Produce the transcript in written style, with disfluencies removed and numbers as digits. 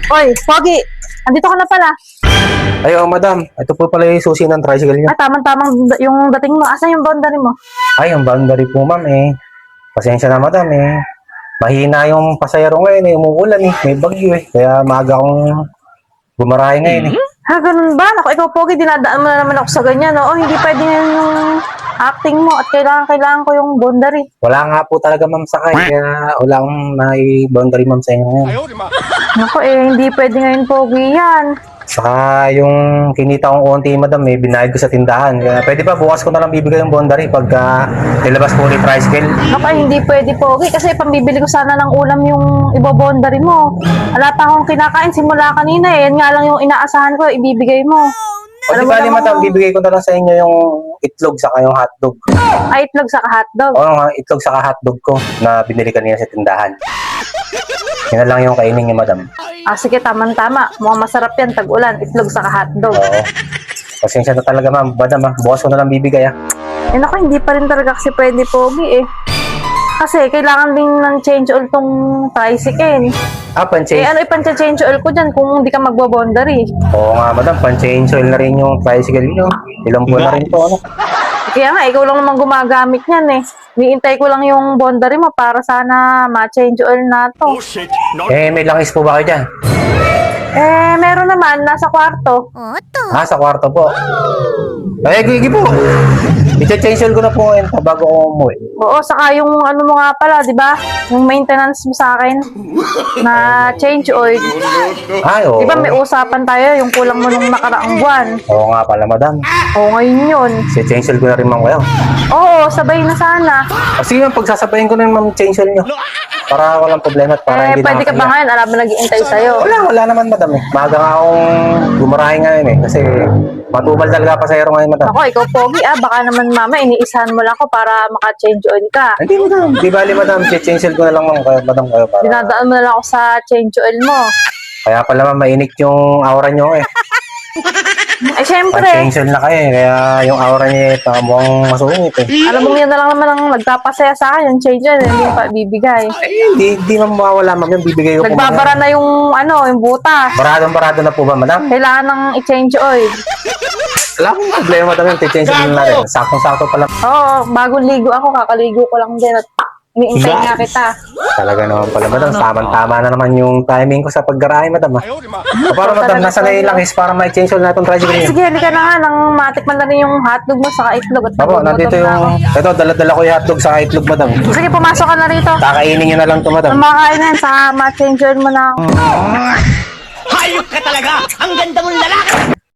Oy, Pogi! Andito ka na pala. Ay, madam. Ito po pala yung susi ng tricycle niyo. Ah, tamang-tamang yung dating mo. Asan yung boundary mo? Ay, ang boundary po, ma'am eh. Pasensya na, madam eh. Mahina yung pasayro ngayon eh. Umuulan eh. May bagyo eh. Kaya maaga akong gumarahe ngayon eh. Ha, ganun ba? Naku, ikaw, Pogi, dinadaan mo na naman ako sa ganyan, no? Oh, hindi pwede ngayon yung acting mo at kailangan ko yung boundary. Wala nga po talaga, ma'am, sakay. Kaya wala akong boundary, ma'am, sa inyo ngayon. Naku, hindi pwede ngayon, Pogi, yan. Saka yung kinita kong konti, madam, eh, binayad ko sa tindahan. Kaya pwede ba bukas ko na lang bibigay yung boundary pagka nilabas po ulit tricycle? Naku, hindi pwede, Pogi, kasi pambibili ko sana ng ulam yung ibo-boundary mo. Wala pa akong kinakain simula kanina eh. Yan nga lang yung inaasahan ko, ibibigay mo. O di bali, madam, bibigay ko na lang sa inyo yung itlog saka yung hotdog. Ay, itlog sa hotdog. O nga, itlog saka hotdog ko na binili kanina sa tindahan. Yan na lang yung kainin niyo, madam. Ah, sige, tama-tama. Mukhang masarap yan, tag-ulan. Itlog sa hotdog. Oo. Pasensya na talaga, ma'am. Madam, bukas ko na lang bibigay, ah. Eh, naku, hindi pa rin talaga kasi pwede, Pogi, eh. Kasi kailangan din ng change oil tong tricycle. Ah, Eh, pan-change. ano ipan-change oil ko dyan kung hindi ka magbo-boundary? Oo nga, madam. Pan-change oil na rin yung tricycle niyo. Ilang buwan na rin to, ano? Kaya nga, ikaw lang naman gumagamit niyan, eh. Niintay ko lang yung boundary mo para sana ma-change oil na to. Eh, may langis po ba kayo dyan? Eh, meron naman, nasa kwarto. Ah, sa kwarto po. Ay, gigi po. I-change oil ko na po ngayon bago ako umuwi. Oo, saka yung ano mo nga pala, di ba? Yung maintenance mo sa akin na change oil. Ay, oo. Di ba may usapan tayo yung kulang mo nung nakaraang buwan? Oo nga pala, madam. Oo, ngayon yun. I-change oil ko na rin, ma'am, kayo. Oo, sabay na sana. Ah, sige, ma'am, pagsasabayin ko na yung ma'am change oil nyo. Para walang problema at para Eh, hindi pwede ka ba nakakaya. ngayon? Alam mo, nag-iintay sa'yo. Wala naman, madam eh. Maaga nga akong gumarahe ngayon eh. Kasi matubal talaga pa sa ngayon, madam. Ako, ikaw, Pogi, baka naman mama, iniisahan mo lang ako para maka-change oil ka. Hindi, madam. Di bali, madam. I-change oil ko na lang, ma'am, kayo, madam, kayo para. Dinadaan mo na lang ako sa change oil mo. Kaya pala, ma'am, mainit yung aura nyo eh. Eh, syempre, Pag-change oil na kayo eh. Kaya yung aura nyo eh, mukhang masungit eh. alam mo yan na lang naman ang nagpapasaya sa akin, yung change oil, hindi pa bibigay. Hindi ma'am mawawala, ma'am. Yung bibigay ko po. Nagbabara na yung, yung butas. Baradong-barado na po ba, madam? Kailangan ng i-change oil. Wala akong problema, madam. Yung change oil na rin. Saktong-sakto pala. Oo, bagong ligo ako, kakaligo ko lang din at iniintay nga kita. Talaga naman pala, madam. Tama-tama na naman yung timing ko sa paggarahe, madam. O para, madam, nasa na yung langis para may change oil na itong tricycle niyo. Sige, halika na nga, nang matikman na rin yung hotdog mo saka itlog at Opo, nandito nagugutom na ako. yung... Ito, dala-dala ko yung hotdog sa itlog, madam. Sige, pumasok ka na rito. Kakainin nyo na lang to, madam. Kumakain na yan, saka ma-change oil mo na ako. Hayop ka talaga! Ang ganda mong lalaki!